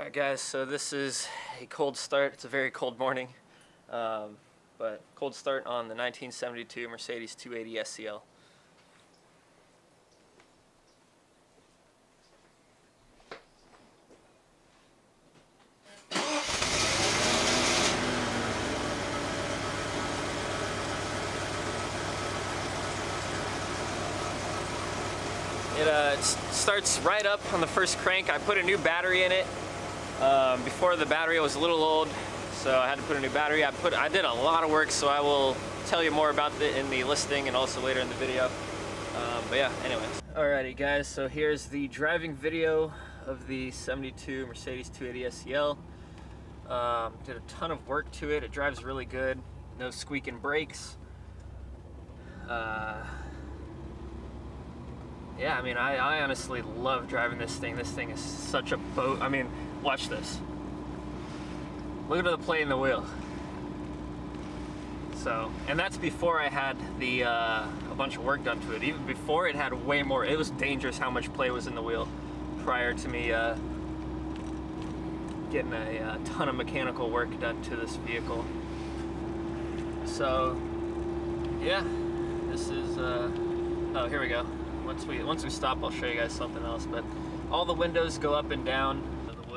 Alright guys, so this is a cold start. It's a very cold morning, but cold start on the 1972 Mercedes 280 SCL. It starts right up on the first crank. I put a new battery in it. Before the battery was a little old, so I had to put a new battery. I did a lot of work, so I will tell you more about it in the listing and also later in the video. But yeah, anyways. Alrighty guys, so here's the driving video of the 72 Mercedes 280 SCL. Did a ton of work to it. It drives really good. No squeaking brakes. Yeah, I mean, I honestly love driving this thing. This thing is such a boat. I mean, watch this. Look at the play in the wheel. So, and that's before I had the a bunch of work done to it. Even before, it had way more. It was dangerous how much play was in the wheel prior to me getting a ton of mechanical work done to this vehicle. So, yeah, this is. Oh, here we go. Once we stop, I'll show you guys something else. But all the windows go up and down.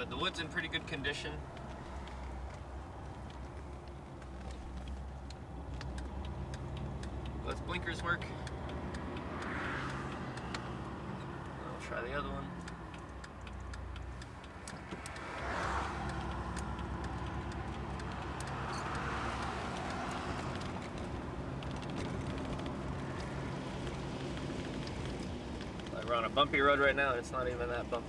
The wood's in pretty good condition. Both blinkers work. I'll try the other one. We're on a bumpy road right now, and it's not even that bumpy.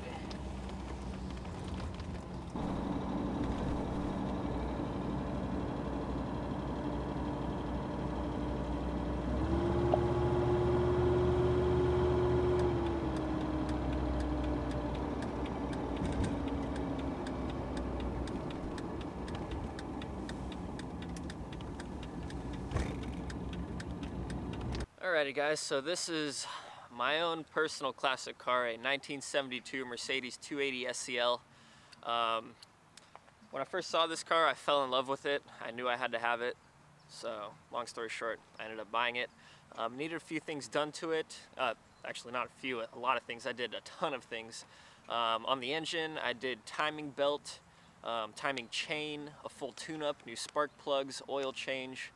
Alrighty guys, so this is my own personal classic car, a 1972 Mercedes 280 SCL. When I first saw this car, I fell in love with it. I knew I had to have it. So, long story short, I ended up buying it. Needed a few things done to it. Actually, not a few, a lot of things. I did a ton of things. On the engine, I did timing belt, timing chain, a full tune-up, new spark plugs, oil change.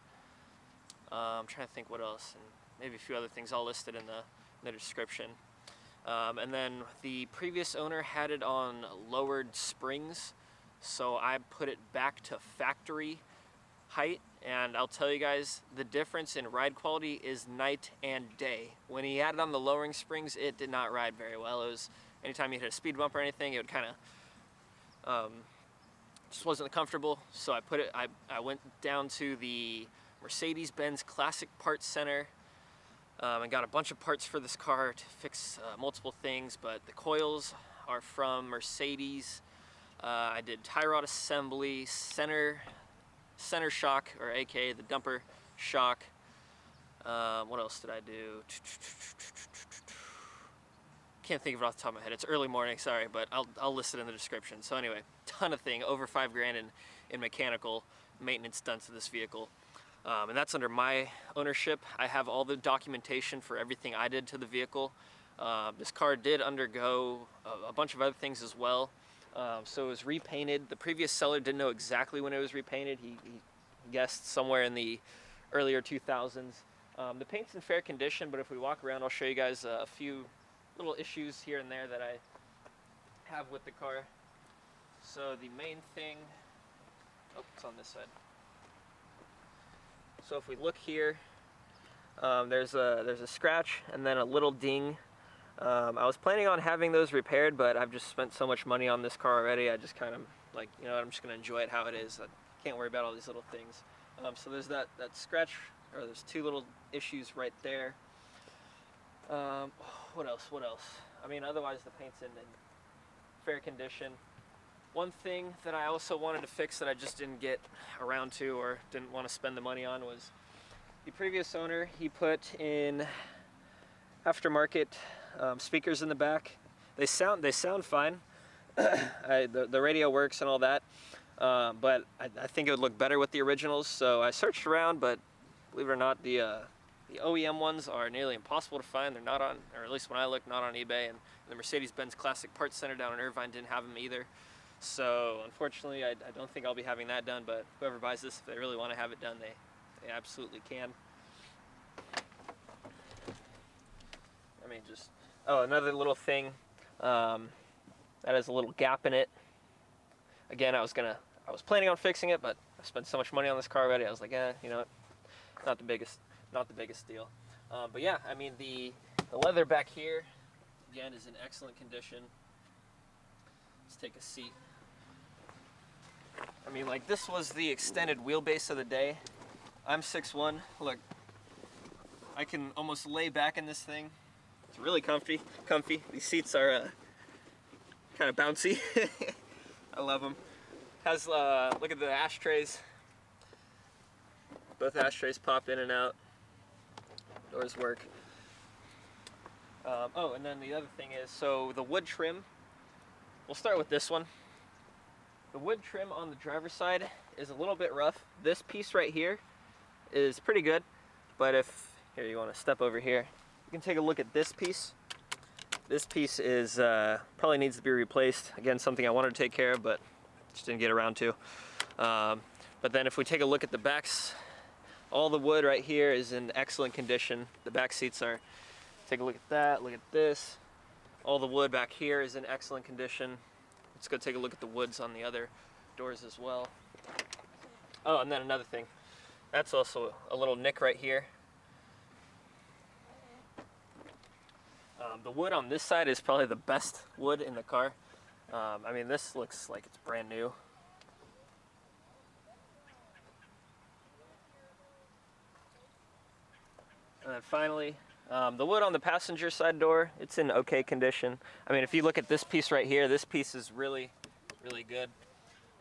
I'm trying to think what else, and maybe a few other things all listed in the description. And then the previous owner had it on lowered springs, so I put it back to factory height, and I'll tell you guys, the difference in ride quality is night and day. When he had it on the lowering springs, it did not ride very well. It was, anytime you hit a speed bump or anything, it would kind of just wasn't comfortable. So I went down to the Mercedes-Benz Classic Parts Center and got a bunch of parts for this car to fix multiple things, but the coils are from Mercedes. I did tie rod assembly, center shock, or aka the dumper shock. What else did I do? Can't think of it off the top of my head. It's early morning, sorry, but I'll list it in the description. So anyway, ton of thing, over $5 grand in mechanical maintenance done to this vehicle. And that's under my ownership. I have all the documentation for everything I did to the vehicle. This car did undergo a bunch of other things as well. So it was repainted. The previous seller didn't know exactly when it was repainted. He guessed somewhere in the earlier 2000s. The paint's in fair condition, but if we walk around, I'll show you guys a few little issues here and there that I have with the car. So the main thing, oh, it's on this side. So if we look here, there's a scratch and then a little ding. I was planning on having those repaired, but I've just spent so much money on this car already. I just kind of like, you know, I'm just going to enjoy it how it is. I can't worry about all these little things. So there's that scratch, or there's two little issues right there. What else? I mean, otherwise the paint's in fair condition. One thing that I also wanted to fix that I just didn't get around to or didn't want to spend the money on was the previous owner. He put in aftermarket speakers in the back. They sound fine. the radio works and all that, but I think it would look better with the originals. So I searched around, but believe it or not, the OEM ones are nearly impossible to find. They're not on, or at least when I looked, not on eBay. And the Mercedes-Benz Classic Parts Center down in Irvine didn't have them either. So unfortunately, I don't think I'll be having that done. But whoever buys this, if they really want to have it done, they absolutely can. I mean, just, oh, another little thing, that has a little gap in it. Again, I was planning on fixing it, but I spent so much money on this car already. I was like, you know what, not the biggest deal. But yeah, I mean, the leather back here, again, is in excellent condition. Let's take a seat. I mean, like, this was the extended wheelbase of the day. I'm 6'1", look, I can almost lay back in this thing. It's really comfy. These seats are kind of bouncy. I love them. Has, look at the ashtrays. Both ashtrays pop in and out. Doors work. Oh, and then the other thing is, so the wood trim, we'll start with this one. The wood trim on the driver's side is a little bit rough. This piece right here is pretty good, but if, here, you want to step over here, you can take a look at this piece. This piece is probably needs to be replaced. Again, something I wanted to take care of, but just didn't get around to. But then if we take a look at the backs, all the wood right here is in excellent condition. The back seats are, take a look at that, look at this. All the wood back here is in excellent condition. Let's go take a look at the woods on the other doors as well. Oh, and then another thing. That's also a little nick right here. The wood on this side is probably the best wood in the car. I mean, this looks like it's brand new. And then finally, the wood on the passenger side door, it's in okay condition. I mean, if you look at this piece right here, this piece is really, really good.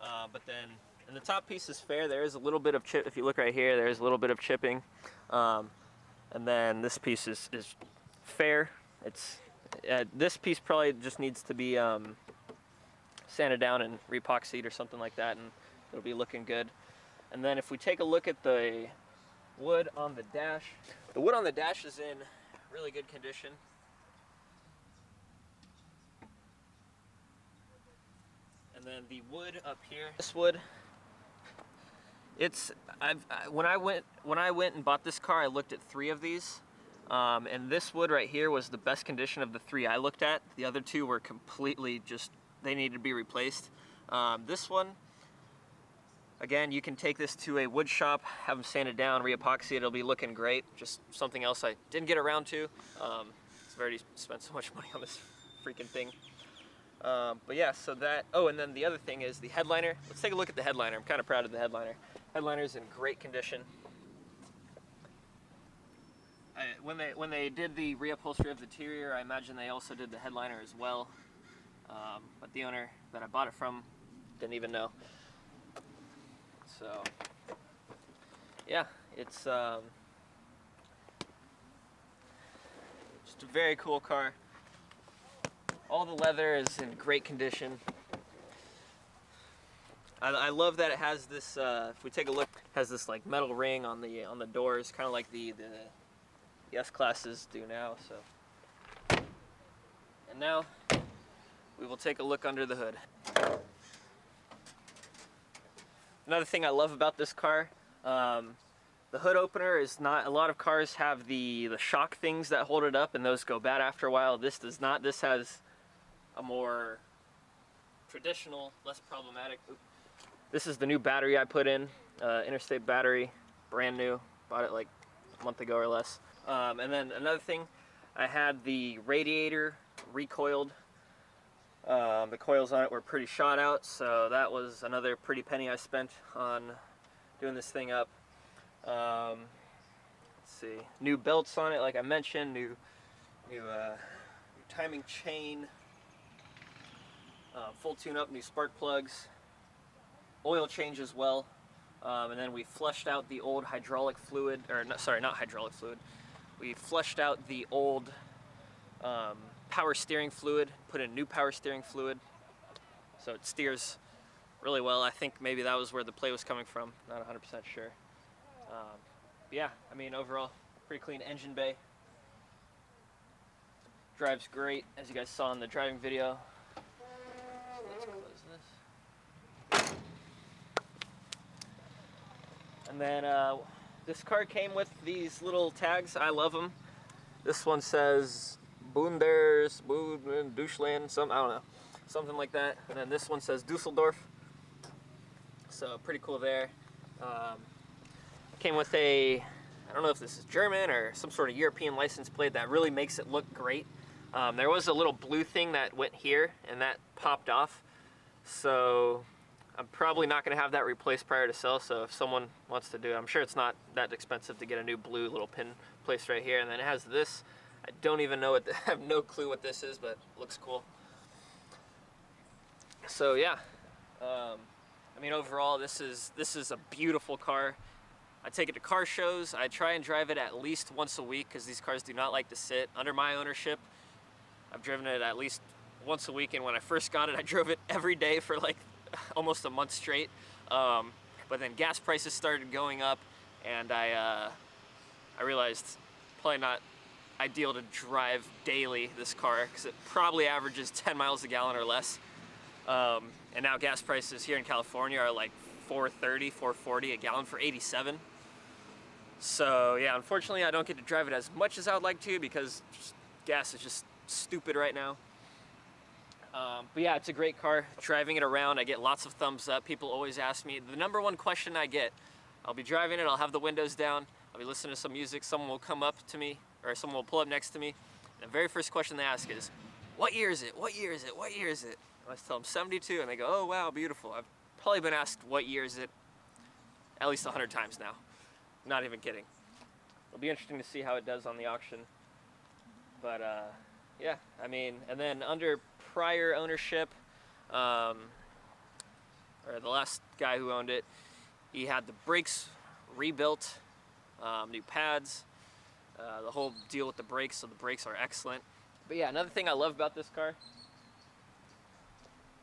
But then, and the top piece is fair. There is a little bit of chip. If you look right here, there is a little bit of chipping. And then this piece is fair. It's this piece probably just needs to be sanded down and reepoxied or something like that, and it'll be looking good. And then if we take a look at the wood on the dash, the wood on the dash is in really good condition. And then the wood up here, this wood, it's when I went and bought this car, I looked at 3 of these. And this wood right here was the best condition of the 3 I looked at. The other 2 were completely just, they needed to be replaced. This one, again, you can take this to a wood shop, have them sanded down, re-epoxy it, it'll be looking great. Just something else I didn't get around to. I've already spent so much money on this freaking thing. But yeah, so that, oh, and then the other thing is the headliner. Let's take a look at the headliner. I'm kind of proud of the headliner. Headliner's in great condition. When they did the reupholstery of the interior, I imagine they also did the headliner as well. But the owner that I bought it from didn't even know. So yeah, it's just a very cool car. All the leather is in great condition. I love that it has this. If we take a look, it has this like metal ring on the doors, kind of like the S-classes do now. So, and now we will take a look under the hood. Another thing I love about this car, the hood opener is not, a lot of cars have the shock things that hold it up and those go bad after a while. This does not. This has a more traditional, less problematic. This is the new battery I put in, Interstate battery, brand new, bought it like a month ago or less. And then another thing, I had the radiator recoiled. The coils on it were pretty shot out, so that was another pretty penny I spent on doing this thing up. Let's see, new belts on it, like I mentioned, new timing chain, full tune-up, new spark plugs, oil change as well, and then we flushed out the old hydraulic fluid, or no, sorry, not hydraulic fluid. We flushed out the old power steering fluid, put in new power steering fluid. so it steers really well. I think maybe that was where the play was coming from, not 100% sure. Yeah, I mean, overall, pretty clean engine bay. Drives great, as you guys saw in the driving video. So let's close this. And then this car came with these little tags. I love them. This one says Boonders, Deutschland, I don't know, something like that. And then this one says Dusseldorf. So pretty cool there. Came with a, I don't know if this is German or some sort of European license plate that really makes it look great. There was a little blue thing that went here and that popped off. So I'm probably not going to have that replaced prior to sell. So if someone wants to do it, I'm sure it's not that expensive to get a new blue little pin placed right here. And then it has this. I don't even know what, I have no clue what this is, but it looks cool. So yeah, I mean, overall, this is a beautiful car. I take it to car shows. I try and drive it at least once a week because these cars do not like to sit. Under my ownership, I've driven it at least once a week, and when I first got it, I drove it every day for like almost a month straight. But then gas prices started going up, and I realized probably not ideal to drive daily this car because it probably averages 10 miles a gallon or less. And now gas prices here in California are like $4.30, $4.40 a gallon for 87. So yeah, unfortunately I don't get to drive it as much as I would like to because gas is just stupid right now. But yeah, it's a great car. Driving it around, I get lots of thumbs up. People always ask me, the number one question I get, I'll be driving it, I'll have the windows down, I'll be listening to some music, someone will come up to me, or someone will pull up next to me, and the very first question they ask is, what year is it? What year is it? What year is it? I tell them 72, and they go, oh wow, beautiful. I've probably been asked what year is it at least 100 times now. Not even kidding. It'll be interesting to see how it does on the auction. But yeah, I mean, and then under prior ownership, or the last guy who owned it, he had the brakes rebuilt, new pads, the whole deal with the brakes, so the brakes are excellent. But yeah, another thing I love about this car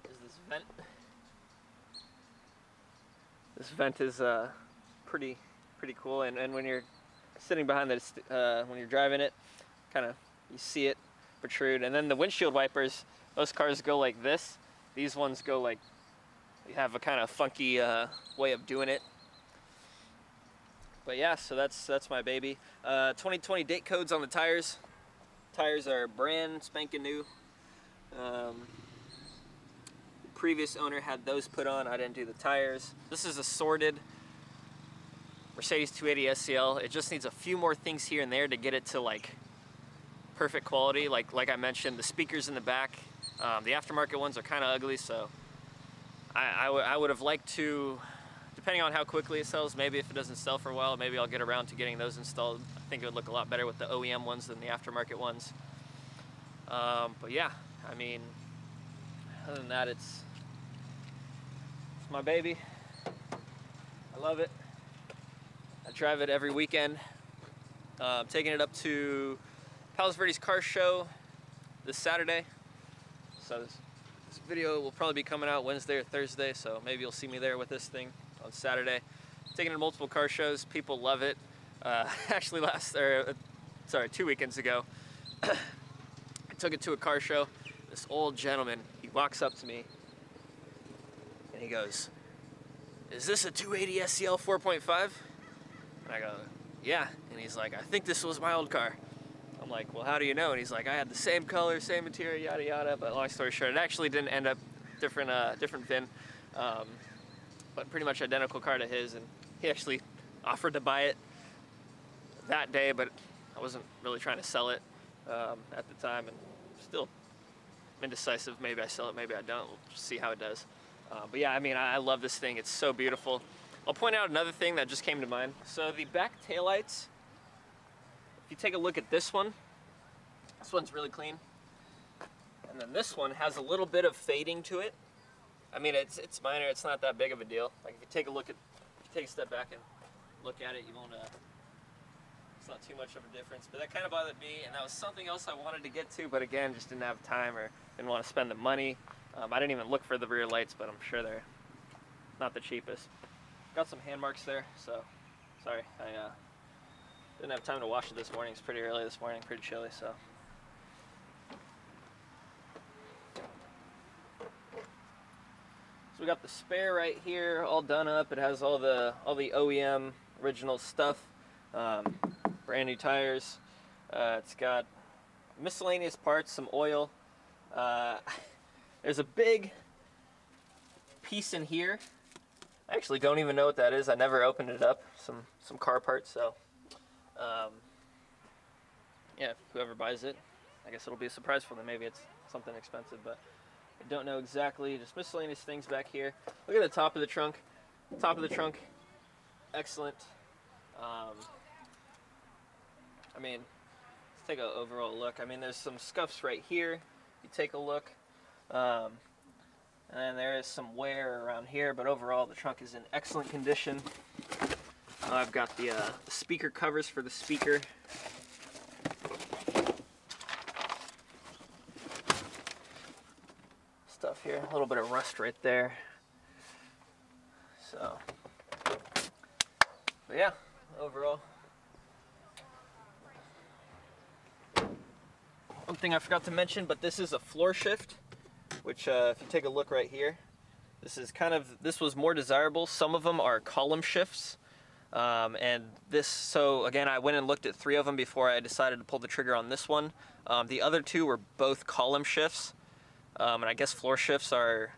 is this vent. This vent is pretty cool, and when you're sitting behind this, when you're driving it, kind of you see it protrude. And then the windshield wipers, most cars go like this. These ones go like, you have a kind of funky way of doing it. But yeah, so that's my baby. 2020 date codes on the tires. Tires are brand spanking new. The previous owner had those put on. I didn't do the tires. This is a sorted Mercedes 280 SEL. It just needs a few more things here and there to get it to like perfect quality. Like I mentioned, the speakers in the back, the aftermarket ones are kind of ugly, so I would have liked to, depending on how quickly it sells, maybe if it doesn't sell for a while, maybe I'll get around to getting those installed. I think it would look a lot better with the OEM ones than the aftermarket ones. But yeah, I mean, other than that, it's my baby. I love it. I drive it every weekend. I'm taking it up to Palos Verdes Car Show this Saturday. So this video will probably be coming out Wednesday or Thursday, so maybe you'll see me there with this thing on Saturday. Taking it to multiple car shows. People love it. Actually 2 weekends ago, I took it to a car show. This old gentleman, he walks up to me and he goes, "Is this a 280 SEL 4.5? And I go, "Yeah." And he's like, "I think this was my old car." I'm like, "Well, how do you know?" And he's like, "I had the same color, same material, yada yada." But long story short, it actually didn't end up different VIN, but pretty much identical car to his. And he actually offered to buy it that day, but I wasn't really trying to sell it at the time, and still indecisive. Maybe I sell it, maybe I don't. We'll just see how it does. But yeah, I mean, I love this thing. It's so beautiful. I'll point out another thing that just came to mind. So the back taillights, if you take a look at this one's really clean. And then this one has a little bit of fading to it. I mean, it's minor, it's not that big of a deal. Like if you take a step back and look at it, you won't, it's not too much of a difference. But that kind of bothered me, and that was something else I wanted to get to, but again, just didn't have time or didn't want to spend the money. I didn't even look for the rear lights, but I'm sure they're not the cheapest. Got some hand marks there, so sorry. I didn't have time to wash it this morning. It's pretty early this morning, pretty chilly, so. So we got the spare right here, all done up. It has all the OEM original stuff, brand new tires. It's got miscellaneous parts, some oil. There's a big piece in here. I actually don't even know what that is. I never opened it up. Some car parts. So, yeah, whoever buys it, I guess it'll be a surprise for them. Maybe it's something expensive, but I don't know exactly. Just miscellaneous things back here. Look at the top of the trunk. Top of the trunk, excellent. I mean, let's take an overall look. I mean, there's some scuffs right here. You take a look. And then there is some wear around here, but overall the trunk is in excellent condition. I've got the speaker covers for the speaker. Stuff here, a little bit of rust right there. So, but yeah, overall. One thing I forgot to mention, but this is a floor shift, which if you take a look right here, this was more desirable. Some of them are column shifts. So again, I went and looked at 3 of them before I decided to pull the trigger on this one. The other 2 were both column shifts. And I guess floor shifts are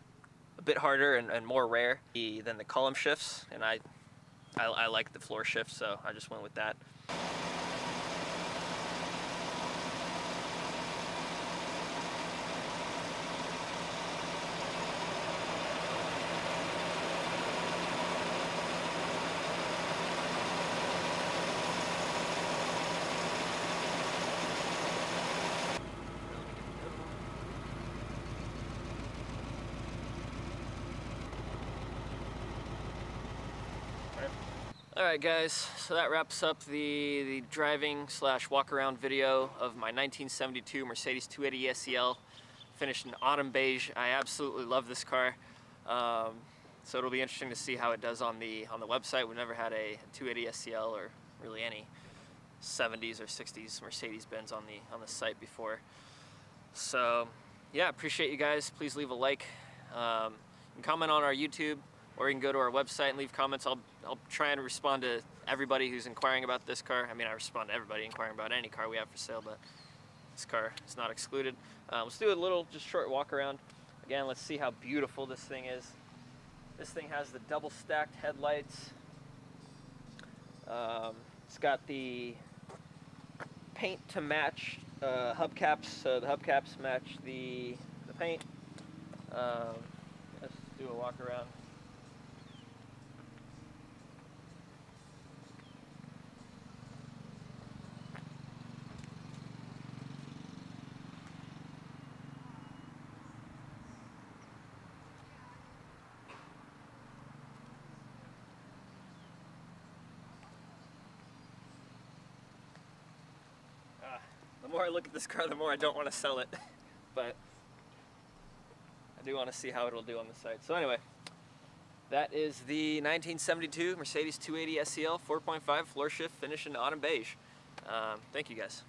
a bit harder and more rare than the column shifts. And I like the floor shift, so I just went with that. Alright guys, so that wraps up the driving / walk around video of my 1972 Mercedes 280 SEL, finished in autumn beige. I absolutely love this car. So it'll be interesting to see how it does on the website. We've never had a 280 SEL or really any 70s or 60s Mercedes-Benz on the site before. So yeah, appreciate you guys. Please leave a like. You can comment on our YouTube, or you can go to our website and leave comments. I'll try and respond to everybody who's inquiring about this car. I mean, I respond to everybody inquiring about any car we have for sale, but this car is not excluded. Let's do a little just short walk around. Again, let's see how beautiful this thing is. This thing has the double stacked headlights. It's got the paint to match hubcaps, so the hubcaps match the paint. Let's do a walk around. The more I look at this car, the more I don't want to sell it, but I do want to see how it'll do on the site. So anyway, that is the 1972 Mercedes 280 SEL 4.5 floor shift finish in autumn beige. Thank you guys.